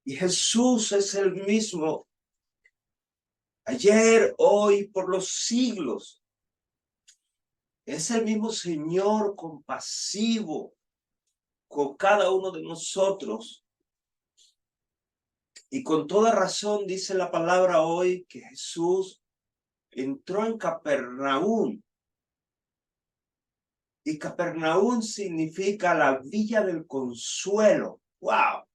Y Jesús es el mismo ayer, hoy, por los siglos. Es el mismo Señor compasivo con cada uno de nosotros. Y con toda razón dice la palabra hoy que Jesús entró en Capernaum. Y Capernaum significa la villa del consuelo. ¡Wow!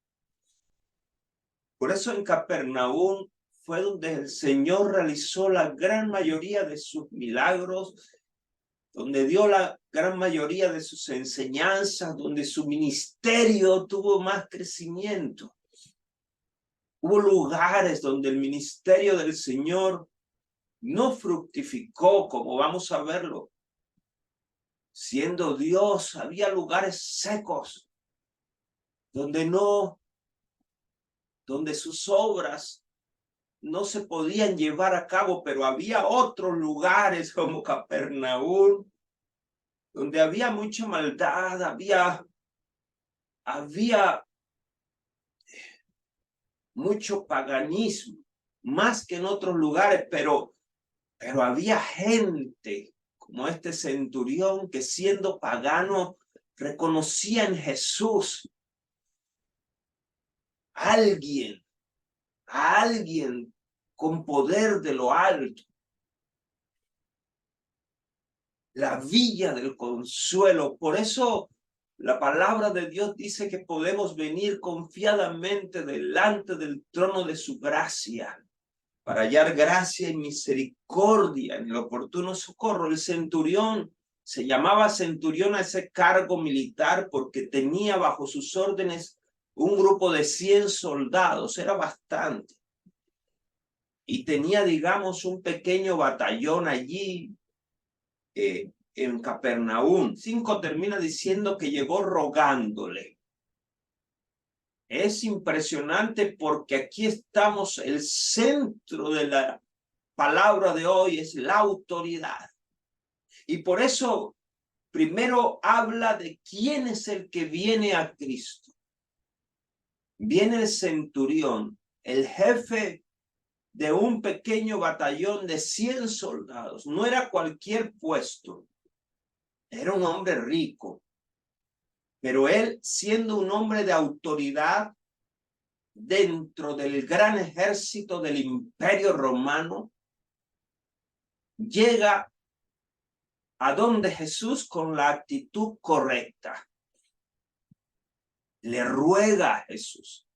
Por eso en Capernaum fue donde el Señor realizó la gran mayoría de sus milagros, donde dio la gran mayoría de sus enseñanzas, donde su ministerio tuvo más crecimiento. Hubo lugares donde el ministerio del Señor no fructificó, como vamos a verlo. Siendo Dios, había lugares secos donde sus obras no se podían llevar a cabo, pero había otros lugares como Capernaum, donde había mucha maldad, había mucho paganismo, más que en otros lugares, pero había gente como este centurión que siendo pagano reconocía en Jesús a alguien con poder de lo alto. La villa del consuelo. Por eso la palabra de Dios dice que podemos venir confiadamente delante del trono de su gracia para hallar gracia y misericordia en el oportuno socorro. El centurión se llamaba centurión a ese cargo militar porque tenía bajo sus órdenes un grupo de 100 soldados, era bastante. Y tenía, digamos, un pequeño batallón allí en Capernaum. 5 termina diciendo que llegó rogándole. Es impresionante porque aquí estamos, el centro de la palabra de hoy es la autoridad. Y por eso primero habla de quién es el que viene a Cristo. Viene el centurión, el jefe de un pequeño batallón de 100 soldados. No era cualquier puesto. Era un hombre rico. Pero él, siendo un hombre de autoridad dentro del gran ejército del Imperio Romano, llega a donde Jesús con la actitud correcta. Le ruega a Jesús.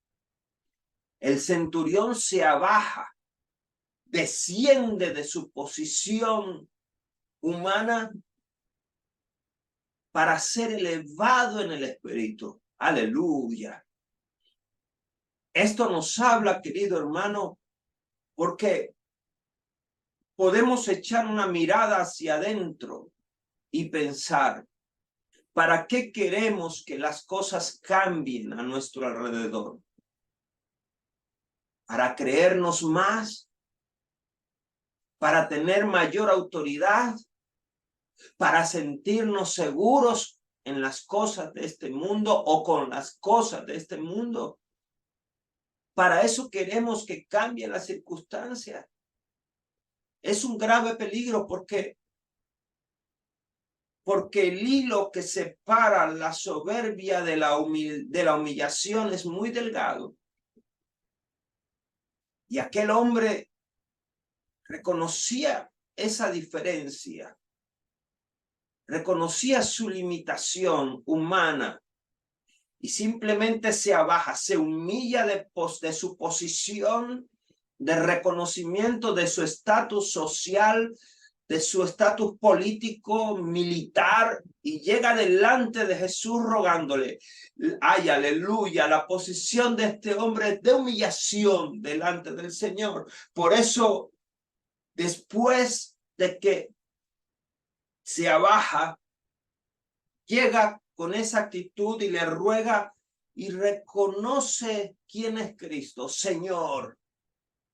El centurión se abaja, desciende de su posición humana para ser elevado en el espíritu. Aleluya. Esto nos habla, querido hermano, porque podemos echar una mirada hacia adentro y pensar, ¿para qué queremos que las cosas cambien a nuestro alrededor? ¿Para creernos más? ¿Para tener mayor autoridad? ¿Para sentirnos seguros en las cosas de este mundo o con las cosas de este mundo? ¿Para eso queremos que cambien las circunstancias? Es un grave peligro porque el hilo que separa la soberbia de la humillación es muy delgado. Y aquel hombre reconocía esa diferencia, reconocía su limitación humana y simplemente se abaja, se humilla de su posición de reconocimiento de su estatus social, de su estatus político, militar, y llega delante de Jesús rogándole. Ay, aleluya, la posición de este hombre es de humillación delante del Señor. Por eso, después de que se abaja, llega con esa actitud y le ruega y reconoce quién es Cristo. Señor,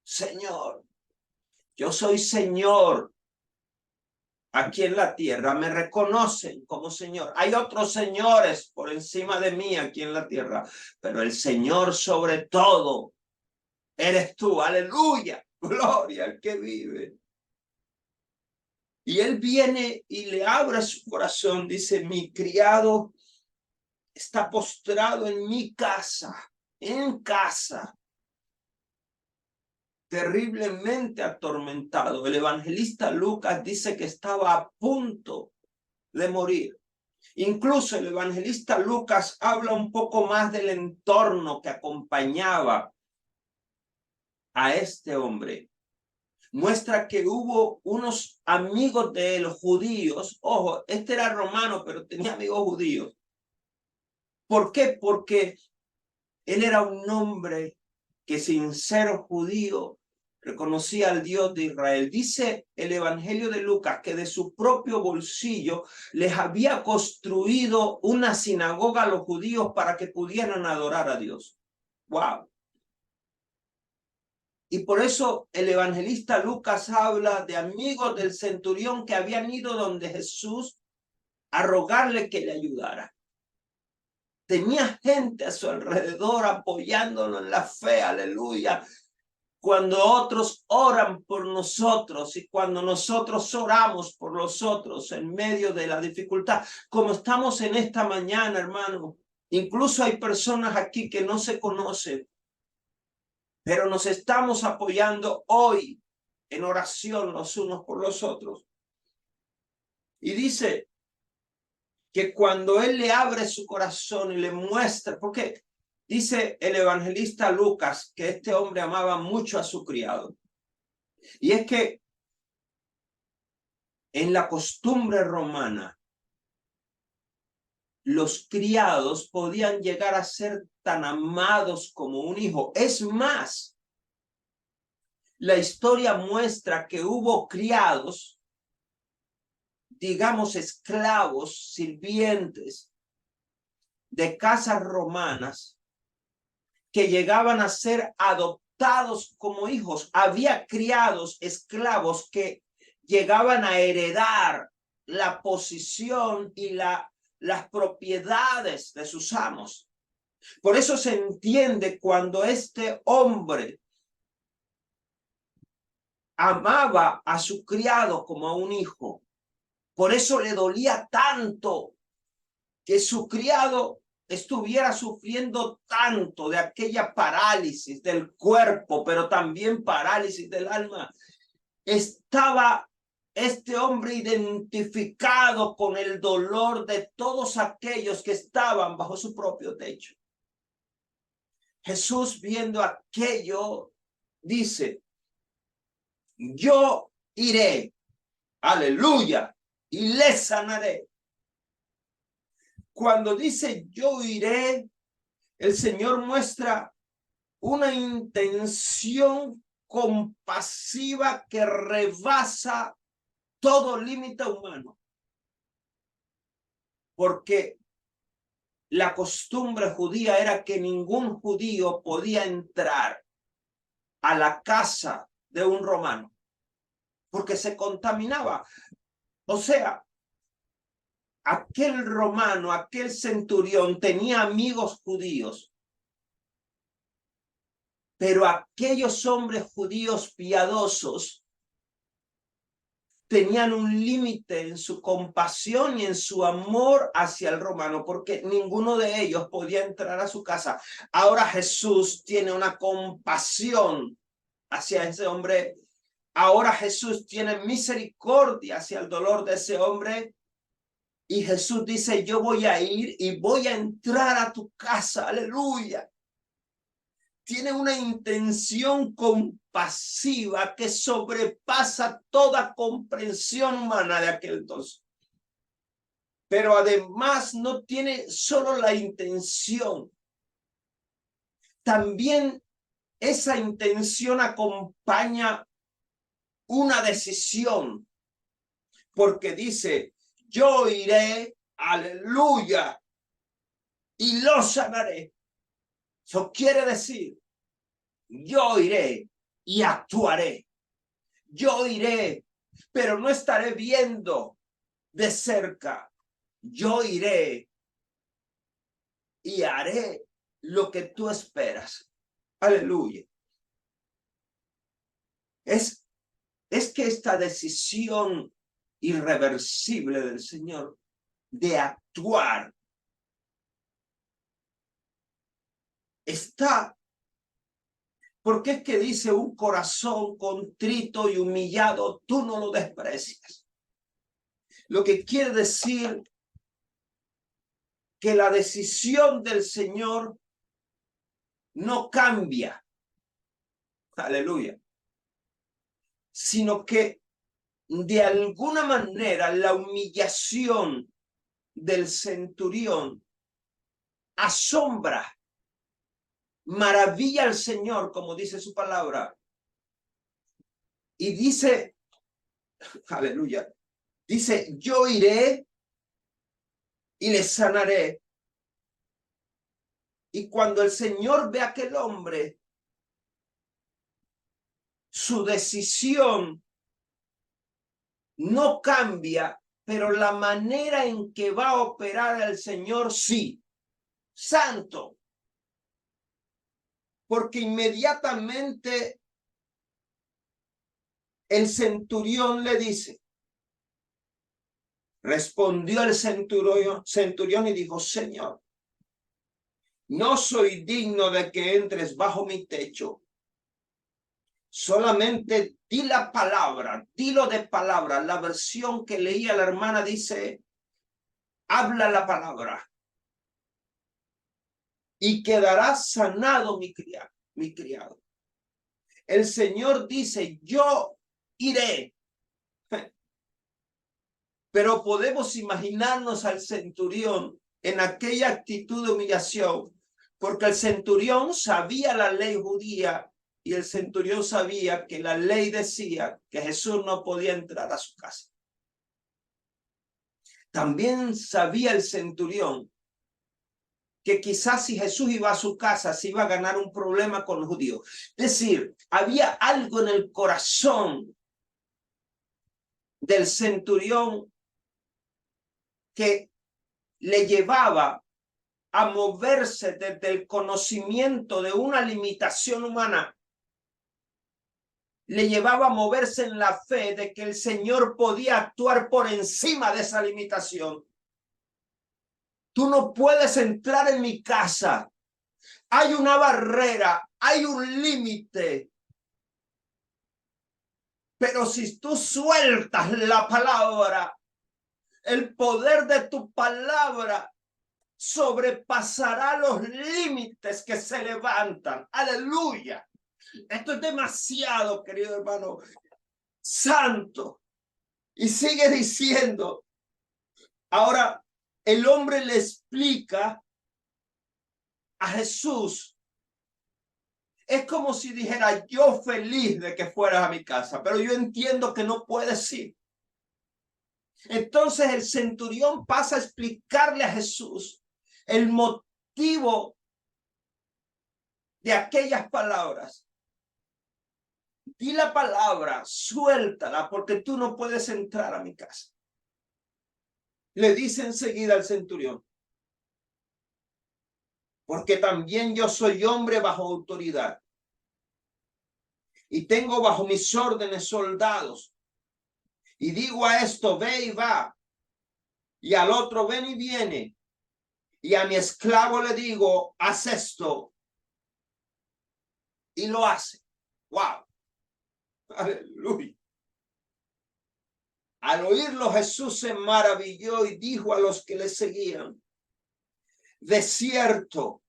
Señor, yo soy Señor aquí en la tierra me reconocen como Señor. Hay otros señores por encima de mí aquí en la tierra, pero el Señor sobre todo eres tú. Aleluya, gloria al que vive. Y él viene y le abre su corazón. Dice, mi criado está postrado en mi casa, terriblemente atormentado. El evangelista Lucas dice que estaba a punto de morir. Incluso el evangelista Lucas habla un poco más del entorno que acompañaba a este hombre. Muestra que hubo unos amigos de él, judíos. Ojo, este era romano, pero tenía amigos judíos. ¿Por qué? Porque él era un hombre que, sin ser judío, reconocía al Dios de Israel. Dice el Evangelio de Lucas que de su propio bolsillo les había construido una sinagoga a los judíos para que pudieran adorar a Dios. ¡Wow! Y por eso el evangelista Lucas habla de amigos del centurión que habían ido donde Jesús a rogarle que le ayudara. Tenía gente a su alrededor apoyándolo en la fe, aleluya. Cuando otros oran por nosotros y cuando nosotros oramos por los otros en medio de la dificultad, como estamos en esta mañana, hermano, incluso hay personas aquí que no se conocen, pero nos estamos apoyando hoy en oración los unos por los otros. Y dice que cuando él le abre su corazón y le muestra, porque dice el evangelista Lucas que este hombre amaba mucho a su criado. Y es que en la costumbre romana, los criados podían llegar a ser tan amados como un hijo. Es más, la historia muestra que hubo criados, digamos esclavos, sirvientes de casas romanas, que llegaban a ser adoptados como hijos. Había criados esclavos que llegaban a heredar la posición y las propiedades de sus amos. Por eso se entiende cuando este hombre amaba a su criado como a un hijo. Por eso le dolía tanto que su criado estuviera sufriendo tanto de aquella parálisis del cuerpo, pero también parálisis del alma. Estaba este hombre identificado con el dolor de todos aquellos que estaban bajo su propio techo. Jesús, viendo aquello, dice, yo iré, aleluya, y le sanaré. Cuando dice yo iré, el Señor muestra una intención compasiva que rebasa todo límite humano. Porque la costumbre judía era que ningún judío podía entrar a la casa de un romano, porque se contaminaba. O sea, aquel romano, aquel centurión tenía amigos judíos, pero aquellos hombres judíos piadosos tenían un límite en su compasión y en su amor hacia el romano, porque ninguno de ellos podía entrar a su casa. Ahora Jesús tiene una compasión hacia ese hombre. Ahora Jesús tiene misericordia hacia el dolor de ese hombre. Y Jesús dice, yo voy a ir y voy a entrar a tu casa. Aleluya. Tiene una intención compasiva que sobrepasa toda comprensión humana de aquel entonces. Pero además no tiene solo la intención, también esa intención acompaña una decisión, porque dice, yo iré, aleluya, y lo sanaré. Eso quiere decir, yo iré y actuaré. Yo iré pero no estaré viendo de cerca. Yo iré y haré lo que tú esperas. Aleluya. Es que esta decisión irreversible del Señor de actuar está, porque es que dice un corazón contrito y humillado, tú no lo desprecias. Lo que quiere decir que la decisión del Señor no cambia, aleluya, sino que de alguna manera la humillación del centurión asombra, maravilla al Señor, como dice su palabra, y dice, aleluya, dice, yo iré y le sanaré. Y cuando el Señor ve a aquel hombre, su decisión no cambia, pero la manera en que va a operar el Señor sí. Santo. Porque inmediatamente el centurión le dice, respondió el centurión y dijo, Señor, no soy digno de que entres bajo mi techo. Solamente di la palabra, dilo de palabra. La versión que leía la hermana dice, habla la palabra y quedará sanado mi criado. El Señor dice, yo iré. Pero podemos imaginarnos al centurión en aquella actitud de humillación, porque el centurión sabía la ley judía y el centurión sabía que la ley decía que Jesús no podía entrar a su casa. También sabía el centurión que quizás si Jesús iba a su casa se iba a ganar un problema con los judíos. Es decir, había algo en el corazón del centurión que le llevaba a moverse desde el conocimiento de una limitación humana, le llevaba a moverse en la fe de que el Señor podía actuar por encima de esa limitación. Tú no puedes entrar en mi casa. Hay una barrera, hay un límite. Pero si tú sueltas la palabra, el poder de tu palabra sobrepasará los límites que se levantan. Aleluya. Esto es demasiado, querido hermano, santo. Y sigue diciendo, ahora el hombre le explica a Jesús. Es como si dijera, yo feliz de que fueras a mi casa, pero yo entiendo que no puedes ir. Entonces el centurión pasa a explicarle a Jesús el motivo de aquellas palabras. Di la palabra, suéltala, porque tú no puedes entrar a mi casa. Le dice enseguida al centurión, porque también yo soy hombre bajo autoridad y tengo bajo mis órdenes soldados. Y digo a esto, ve y va, y al otro ven y viene, y a mi esclavo le digo, haz esto, y lo hace. ¡Wow! Aleluya. Al oírlo, Jesús se maravilló y dijo a los que le seguían, de cierto,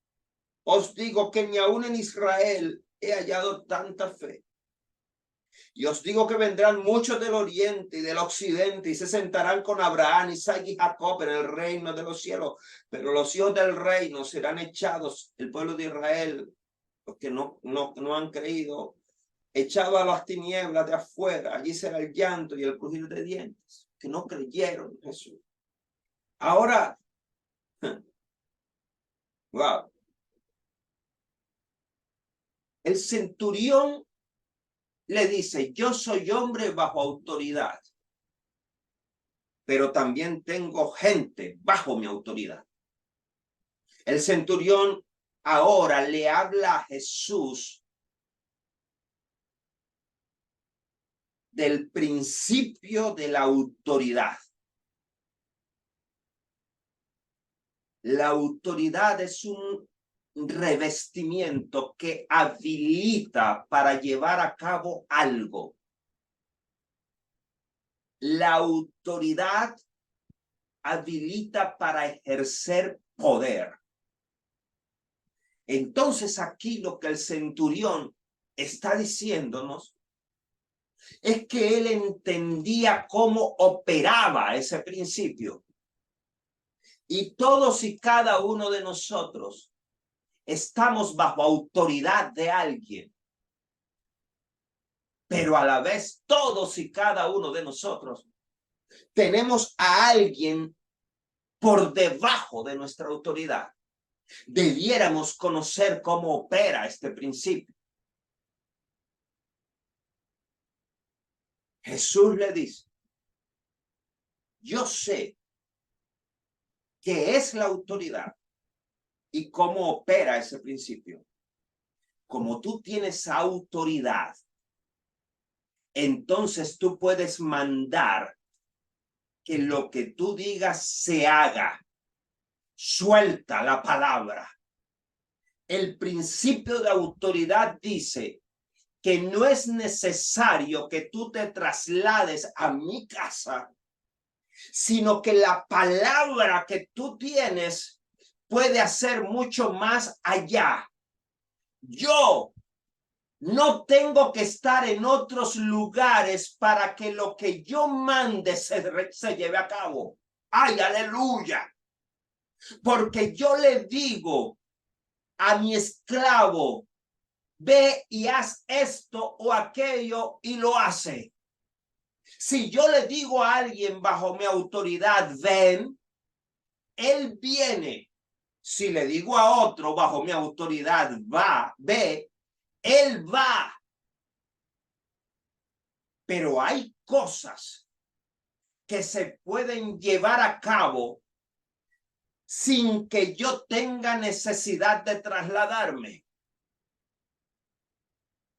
os digo que ni aún en Israel he hallado tanta fe. Y os digo que vendrán muchos del oriente y del occidente y se sentarán con Abraham, Isaac y Jacob en el reino de los cielos. Pero los hijos del reino serán echados, el pueblo de Israel, los que no han creído, echado a las tinieblas de afuera. Allí será el llanto y el crujir de dientes, que no creyeron en Jesús. Ahora, wow. El centurión le dice, yo soy hombre bajo autoridad, pero también tengo gente bajo mi autoridad. El centurión ahora le habla a Jesús del principio de la autoridad. La autoridad es un revestimiento que habilita para llevar a cabo algo. La autoridad habilita para ejercer poder. Entonces aquí lo que el centurión está diciéndonos es que él entendía cómo operaba ese principio. Y todos y cada uno de nosotros estamos bajo autoridad de alguien. Pero a la vez todos y cada uno de nosotros tenemos a alguien por debajo de nuestra autoridad. Debiéramos conocer cómo opera este principio. Jesús le dice, yo sé qué es la autoridad y cómo opera ese principio. Como tú tienes autoridad, entonces tú puedes mandar que lo que tú digas se haga. Suelta la palabra. El principio de autoridad dice que no es necesario que tú te traslades a mi casa, sino que la palabra que tú tienes puede hacer mucho más allá. Yo no tengo que estar en otros lugares para que lo que yo mande se lleve a cabo. ¡Ay, aleluya! Porque yo le digo a mi esclavo, ve y haz esto o aquello y lo hace. Si yo le digo a alguien bajo mi autoridad, ven, él viene. Si le digo a otro bajo mi autoridad, va, ve, él va. Pero hay cosas que se pueden llevar a cabo sin que yo tenga necesidad de trasladarme.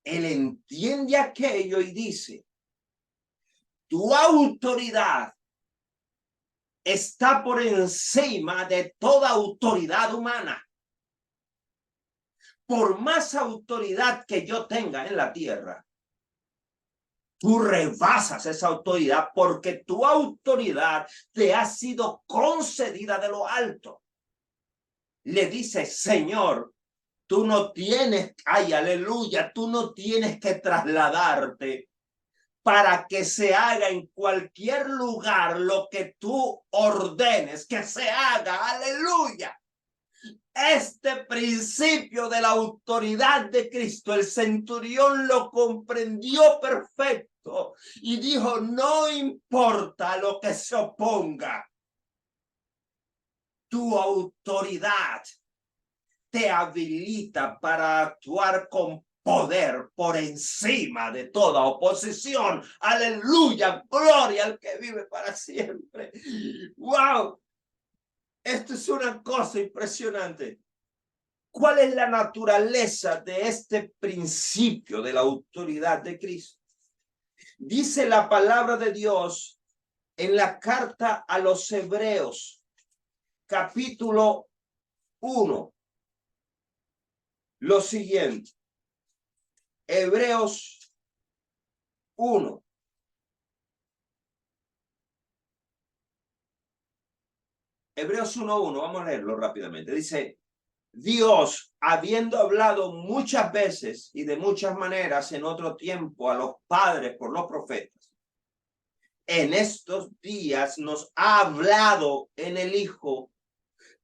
Él entiende aquello y dice, tu autoridad está por encima de toda autoridad humana. Por más autoridad que yo tenga en la tierra, tú rebasas esa autoridad porque tu autoridad te ha sido concedida de lo alto. Le dice, Señor, tú no tienes, ay, aleluya, tú no tienes que trasladarte para que se haga en cualquier lugar lo que tú ordenes que se haga, aleluya. Este principio de la autoridad de Cristo, el centurión lo comprendió perfecto y dijo, no importa lo que se oponga, tu autoridad te habilita para actuar con poder por encima de toda oposición. Aleluya, gloria al que vive para siempre. ¡Wow! Esto es una cosa impresionante. ¿Cuál es la naturaleza de este principio de la autoridad de Cristo? Dice la palabra de Dios en la carta a los Hebreos, capítulo 1, lo siguiente. Hebreos 1. Hebreos 1:1, vamos a leerlo rápidamente. Dice, Dios, habiendo hablado muchas veces y de muchas maneras en otro tiempo a los padres por los profetas, en estos días nos ha hablado en el Hijo,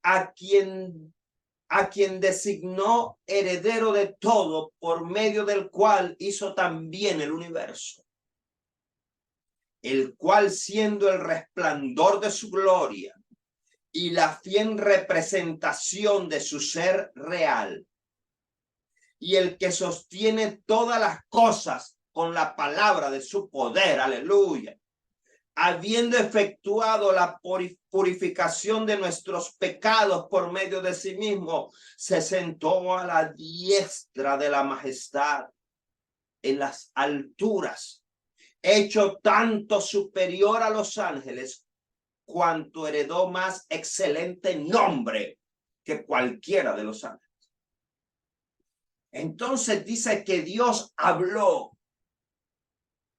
a quien designó heredero de todo, por medio del cual hizo también el universo, el cual, siendo el resplandor de su gloria y la fiel representación de su ser real, y el que sostiene todas las cosas con la palabra de su poder, aleluya. Habiendo efectuado la purificación de nuestros pecados por medio de sí mismo, se sentó a la diestra de la majestad en las alturas, hecho tanto superior a los ángeles, cuanto heredó más excelente nombre que cualquiera de los ángeles. Entonces dice que Dios habló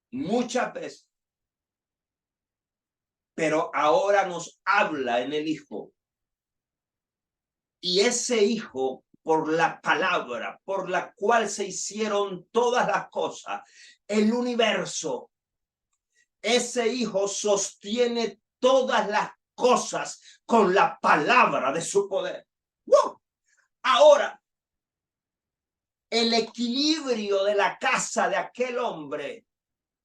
muchas veces, pero ahora nos habla en el Hijo. Y ese Hijo, por la palabra, por la cual se hicieron todas las cosas, el universo, ese Hijo sostiene todas las cosas con la palabra de su poder. ¡Wow! Ahora, el equilibrio de la casa de aquel hombre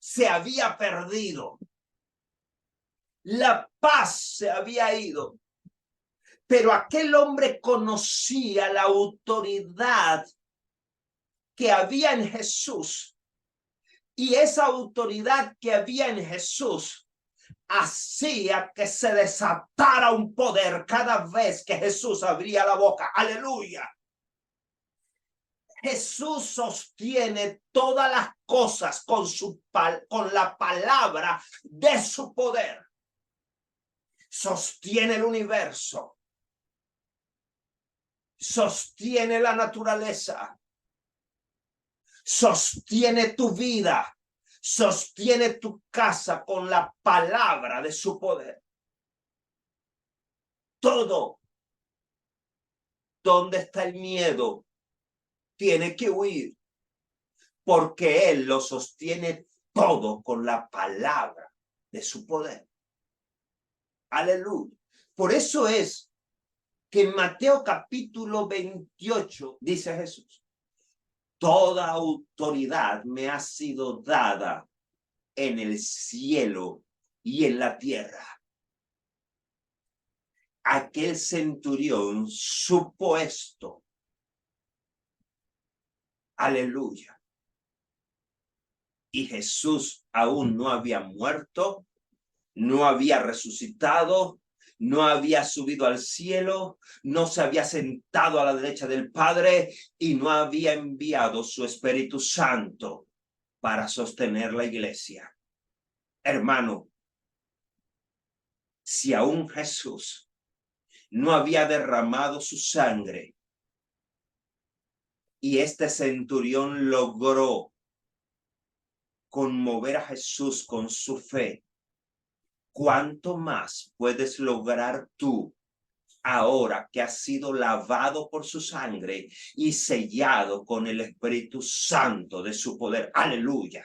se había perdido. La paz se había ido. Pero aquel hombre conocía la autoridad que había en Jesús. Y esa autoridad que había en Jesús hacía que se desatara un poder cada vez que Jesús abría la boca. ¡Aleluya! Jesús sostiene todas las cosas con la palabra de su poder. Sostiene el universo. Sostiene la naturaleza. Sostiene tu vida. Sostiene tu casa con la palabra de su poder. Todo. ¿Dónde está el miedo? Tiene que huir. Porque Él lo sostiene todo con la palabra de su poder. Aleluya. Por eso es que en Mateo capítulo 28 dice Jesús: toda autoridad me ha sido dada en el cielo y en la tierra. Aquel centurión supo esto. Aleluya. Y Jesús aún no había muerto, no había resucitado, no había subido al cielo, no se había sentado a la derecha del Padre y no había enviado su Espíritu Santo para sostener la iglesia. Hermano, si aún Jesús no había derramado su sangre y este centurión logró conmover a Jesús con su fe, ¿cuánto más puedes lograr tú ahora que has sido lavado por su sangre y sellado con el Espíritu Santo de su poder? ¡Aleluya!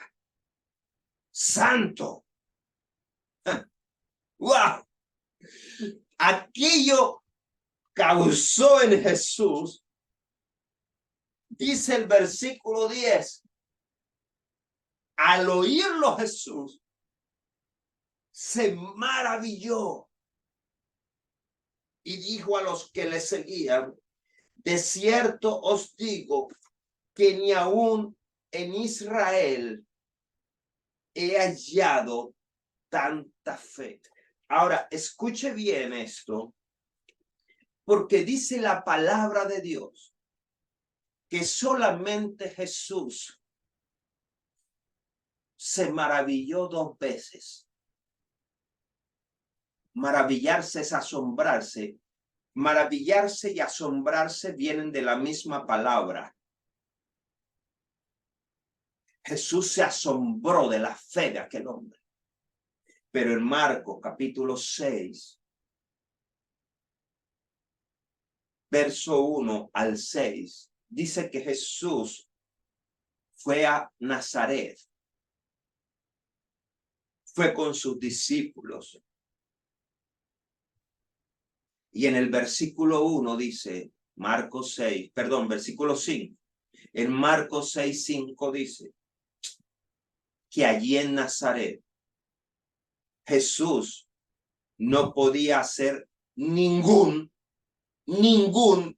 ¡Santo! ¡Wow! Aquello causó en Jesús, dice el versículo 10, al oírlo Jesús se maravilló y dijo a los que le seguían: de cierto os digo que ni aún en Israel he hallado tanta fe. Ahora, escuche bien esto, porque dice la palabra de Dios que solamente Jesús se maravilló 2 veces. Maravillarse es asombrarse. Maravillarse y asombrarse vienen de la misma palabra. Jesús se asombró de la fe de aquel hombre. Pero en Marcos capítulo 6, verso 1 al 6, dice que Jesús fue a Nazaret. Fue con sus discípulos. Y en el versículo 1 dice, versículo 5. En Marcos 6, 5 dice que allí en Nazaret Jesús no podía hacer ningún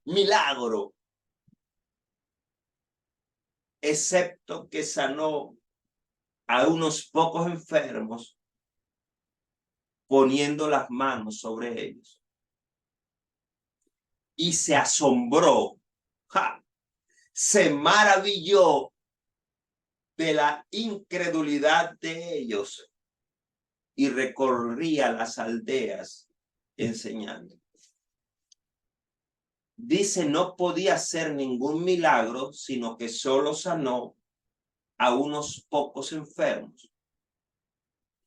milagro, excepto que sanó a unos pocos enfermos, poniendo las manos sobre ellos. Y se asombró, se maravilló de la incredulidad de ellos y recorría las aldeas enseñando. Dice, no podía hacer ningún milagro, sino que solo sanó a unos pocos enfermos.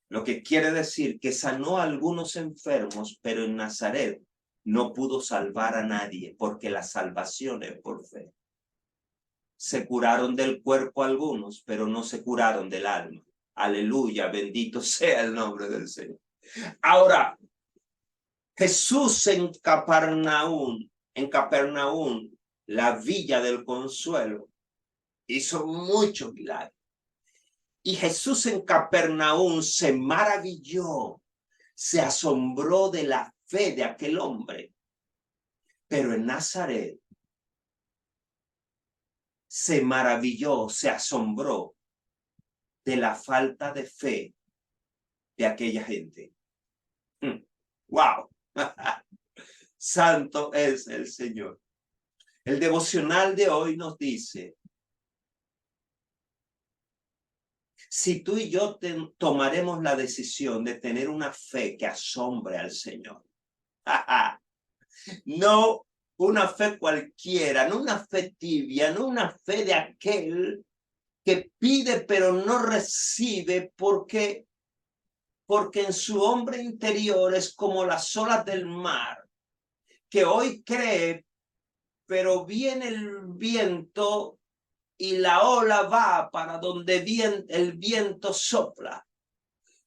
Lo que quiere decir que sanó a algunos enfermos, pero en Nazaret no pudo salvar a nadie, porque la salvación es por fe. Se curaron del cuerpo algunos, pero no se curaron del alma. Aleluya, bendito sea el nombre del Señor. Ahora, Jesús en Capernaum, la villa del consuelo, hizo muchos milagros. Y Jesús en Capernaum se maravilló, se asombró de la fe de aquel hombre. Pero en Nazaret se maravilló, se asombró de la falta de fe de aquella gente. ¡Wow! Santo es el Señor. El devocional de hoy nos dice, si tú y yo tomaremos la decisión de tener una fe que asombre al Señor, no una fe cualquiera, no una fe tibia, no una fe de aquel que pide pero no recibe porque en su hombre interior es como las olas del mar, que hoy cree, pero viene el viento y la ola va para donde el viento sopla.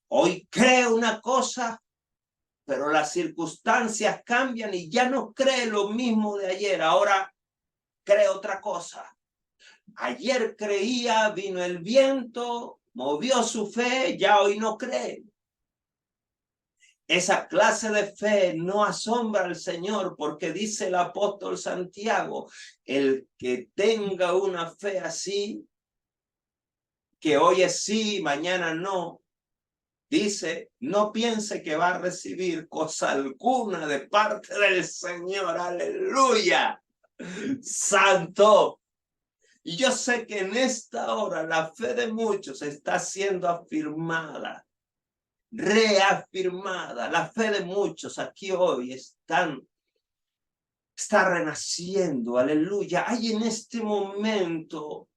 Hoy cree una cosa, pero las circunstancias cambian y ya no cree lo mismo de ayer. Ahora cree otra cosa. Ayer creía, vino el viento, movió su fe, ya hoy no cree. Esa clase de fe no asombra al Señor, porque dice el apóstol Santiago, el que tenga una fe así, que hoy es sí, mañana no, dice, no piense que va a recibir cosa alguna de parte del Señor. Aleluya, santo. Y yo sé que en esta hora la fe de muchos está siendo afirmada, reafirmada. La fe de muchos aquí hoy está renaciendo. Aleluya. Hay en este momento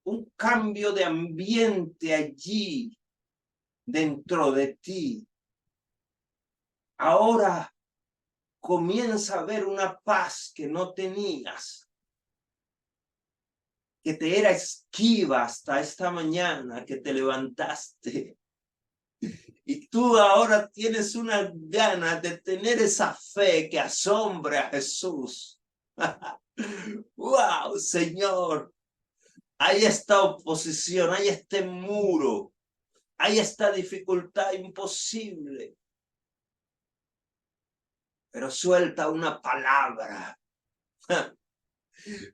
un cambio de ambiente allí dentro de ti. Ahora comienza a ver una paz que no tenías, que te era esquiva hasta esta mañana que te levantaste. Y tú ahora tienes una gana de tener esa fe que asombre a Jesús. ¡Wow, Señor! Hay esta oposición, hay este muro, hay esta dificultad imposible. Pero suelta una palabra.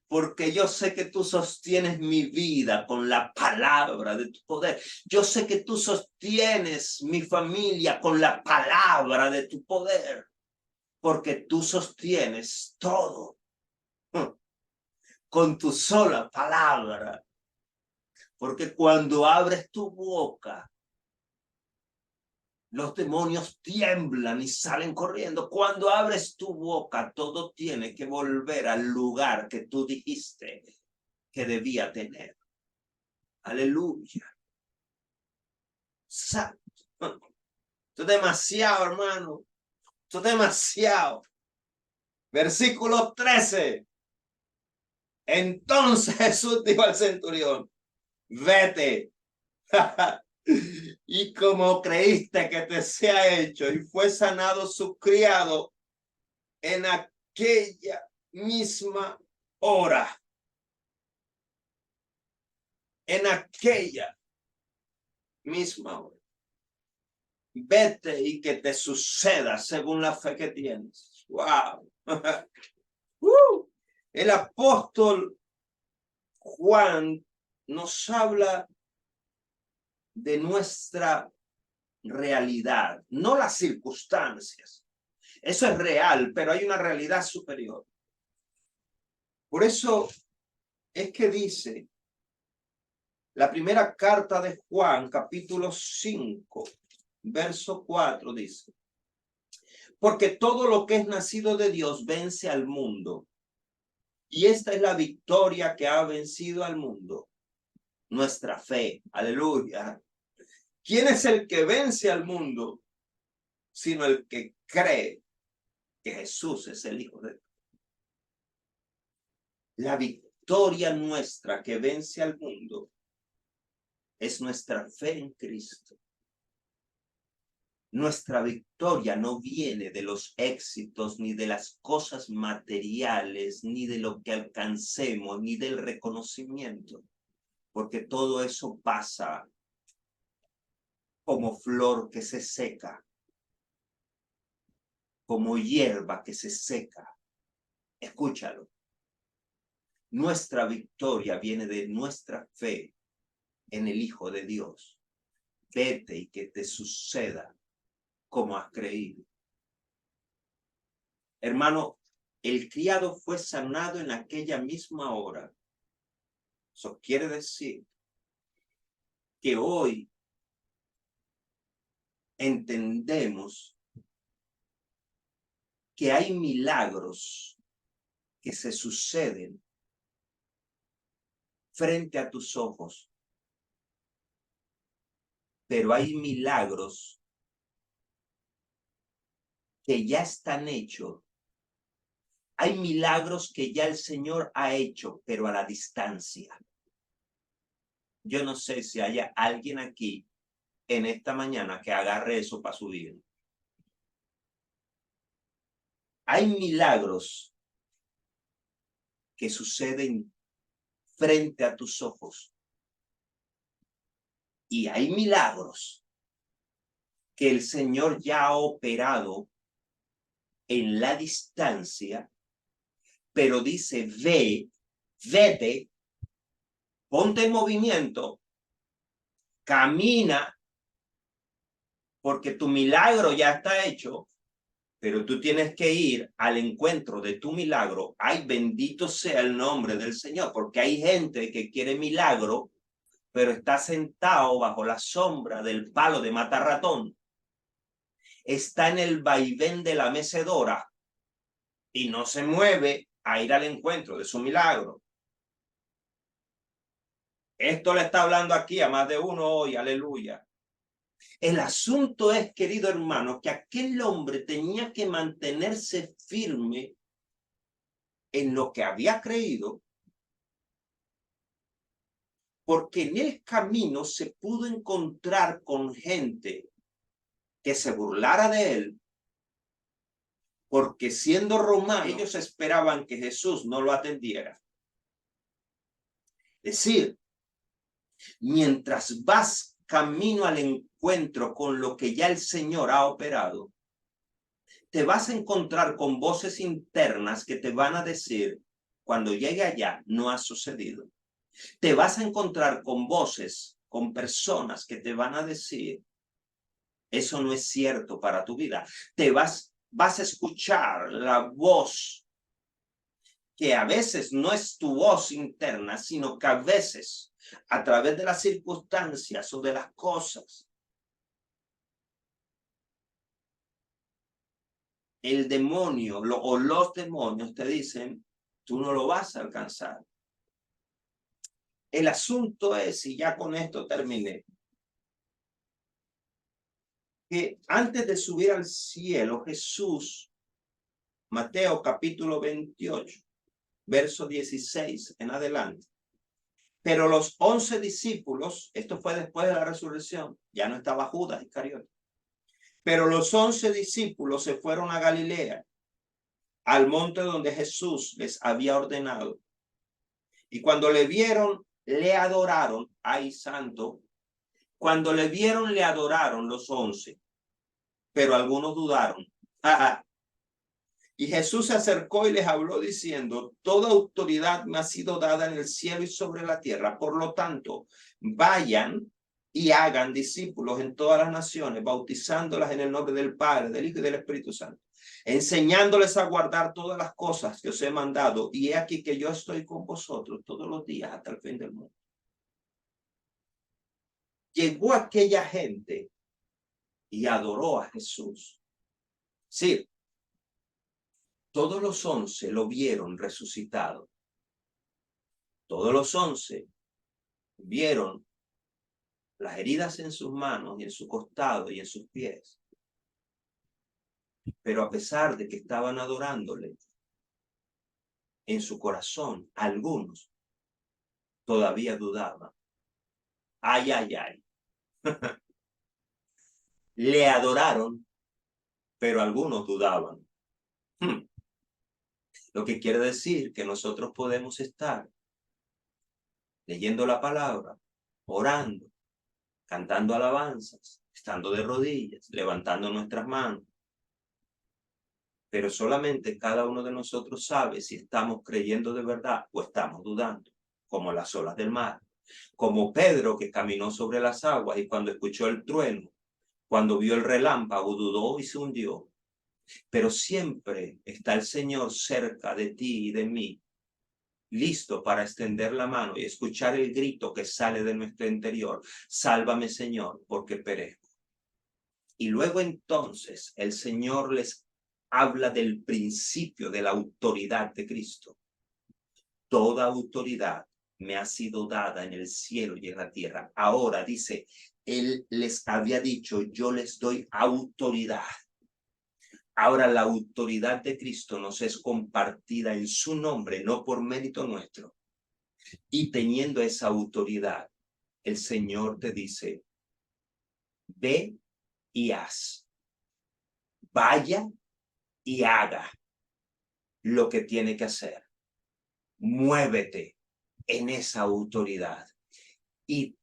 Porque yo sé que tú sostienes mi vida con la palabra de tu poder. Yo sé que tú sostienes mi familia con la palabra de tu poder. Porque tú sostienes todo con tu sola palabra. Porque cuando abres tu boca, los demonios tiemblan y salen corriendo. Cuando abres tu boca, todo tiene que volver al lugar que tú dijiste que debía tener. Aleluya. Santo. Esto es demasiado, hermano. Esto es demasiado. Versículo 13. Entonces Jesús dijo al centurión, vete. Y como creíste que te sea hecho, y fue sanado su criado en aquella misma hora. En aquella misma hora. Vete y que te suceda según la fe que tienes. Wow. El apóstol Juan nos habla de nuestra realidad, no las circunstancias. Eso es real, pero hay una realidad superior. Por eso es que dice la primera carta de Juan, capítulo 5, verso 4, dice: porque todo lo que es nacido de Dios vence al mundo. Y esta es la victoria que ha vencido al mundo: nuestra fe. Aleluya. ¿Quién es el que vence al mundo? Sino el que cree que Jesús es el Hijo de Dios. La victoria nuestra que vence al mundo es nuestra fe en Cristo. Nuestra victoria no viene de los éxitos, ni de las cosas materiales, ni de lo que alcancemos, ni del reconocimiento, porque todo eso pasa como flor que se seca, como hierba que se seca. Escúchalo. Nuestra victoria viene de nuestra fe en el Hijo de Dios. Vete y que te suceda como has creído. Hermano, el criado fue sanado en aquella misma hora. Eso quiere decir que hoy entendemos que hay milagros que se suceden frente a tus ojos, pero hay milagros que ya están hechos. Hay milagros que ya el Señor ha hecho, pero a la distancia. Yo no sé si haya alguien aquí en esta mañana que agarre eso para su vida. Hay milagros que suceden frente a tus ojos. Y hay milagros que el Señor ya ha operado en la distancia, pero dice: vete, ponte en movimiento, camina, porque tu milagro ya está hecho, pero tú tienes que ir al encuentro de tu milagro. Ay, bendito sea el nombre del Señor, porque hay gente que quiere milagro, pero está sentado bajo la sombra del palo de matar ratón. Está en el vaivén de la mecedora y no se mueve a ir al encuentro de su milagro. Esto le está hablando aquí a más de uno hoy, aleluya. El asunto es, querido hermano, que aquel hombre tenía que mantenerse firme en lo que había creído, porque en el camino se pudo encontrar con gente que se burlara de él, porque siendo romano, ellos esperaban que Jesús no lo atendiera. Es decir, mientras vas camino al encuentro con lo que ya el Señor ha operado, te vas a encontrar con voces internas que te van a decir: cuando llegue allá, no ha sucedido. Te vas a encontrar con voces, con personas que te van a decir: eso no es cierto para tu vida. Vas a escuchar la voz que a veces no es tu voz interna, sino que a veces, a través de las circunstancias o de las cosas, el demonio o los demonios te dicen: tú no lo vas a alcanzar. El asunto es, y ya con esto terminé, que antes de subir al cielo, Jesús, Mateo capítulo 28, verso 16 en adelante, pero los 11 discípulos, esto fue después de la resurrección, ya no estaba Judas Iscariote, pero los 11 discípulos se fueron a Galilea, al monte donde Jesús les había ordenado. Y cuando le vieron, le adoraron. ¡Ay, santo! Cuando le vieron, le adoraron los 11, pero algunos dudaron. Y Jesús se acercó y les habló diciendo: toda autoridad me ha sido dada en el cielo y sobre la tierra. Por lo tanto, vayan y hagan discípulos en todas las naciones, bautizándolas en el nombre del Padre, del Hijo y del Espíritu Santo, enseñándoles a guardar todas las cosas que os he mandado, y he aquí que yo estoy con vosotros todos los días hasta el fin del mundo. Llegó aquella gente y adoró a Jesús. Sí, todos los 11 lo vieron resucitado. Todos los 11 vieron las heridas en sus manos y en su costado y en sus pies. Pero a pesar de que estaban adorándole, en su corazón, algunos todavía dudaban. Ay, ay, ay. Le adoraron, pero algunos dudaban. Lo que quiere decir que nosotros podemos estar leyendo la palabra, orando, cantando alabanzas, estando de rodillas, levantando nuestras manos. Pero solamente cada uno de nosotros sabe si estamos creyendo de verdad o estamos dudando, como las olas del mar. Como Pedro, que caminó sobre las aguas y cuando escuchó el trueno, cuando vio el relámpago, dudó y se hundió. Pero siempre está el Señor cerca de ti y de mí, listo para extender la mano y escuchar el grito que sale de nuestro interior. Sálvame, Señor, porque perezco. Y luego entonces el Señor les habla del principio de la autoridad de Cristo. Toda autoridad me ha sido dada en el cielo y en la tierra. Ahora dice, Él les había dicho, yo les doy autoridad. Ahora la autoridad de Cristo nos es compartida en su nombre, no por mérito nuestro. Y teniendo esa autoridad, el Señor te dice, ve y haz. Vaya y haga lo que tiene que hacer. Muévete en esa autoridad. Y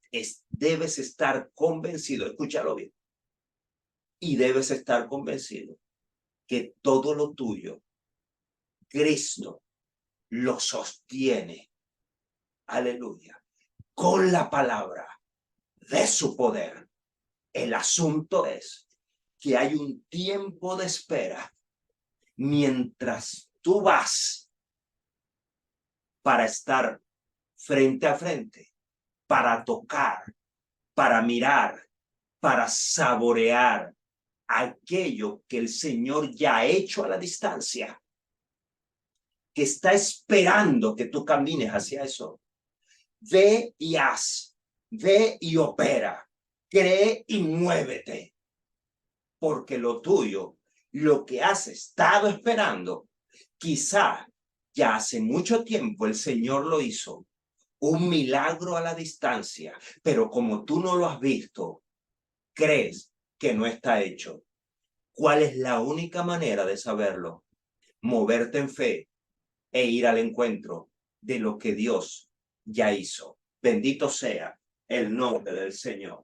debes estar convencido, escúchalo bien, y debes estar convencido que todo lo tuyo, Cristo lo sostiene, aleluya, con la palabra de su poder. El asunto es que hay un tiempo de espera mientras tú vas para estar frente a frente, para tocar, para mirar, para saborear aquello que el Señor ya ha hecho a la distancia, que está esperando que tú camines hacia eso. Ve y haz, ve y opera, cree y muévete, porque lo tuyo, lo que has estado esperando, quizá ya hace mucho tiempo el Señor lo hizo, un milagro a la distancia, pero como tú no lo has visto, crees que no está hecho. ¿Cuál es la única manera de saberlo? Moverte en fe e ir al encuentro de lo que Dios ya hizo. Bendito sea el nombre del Señor.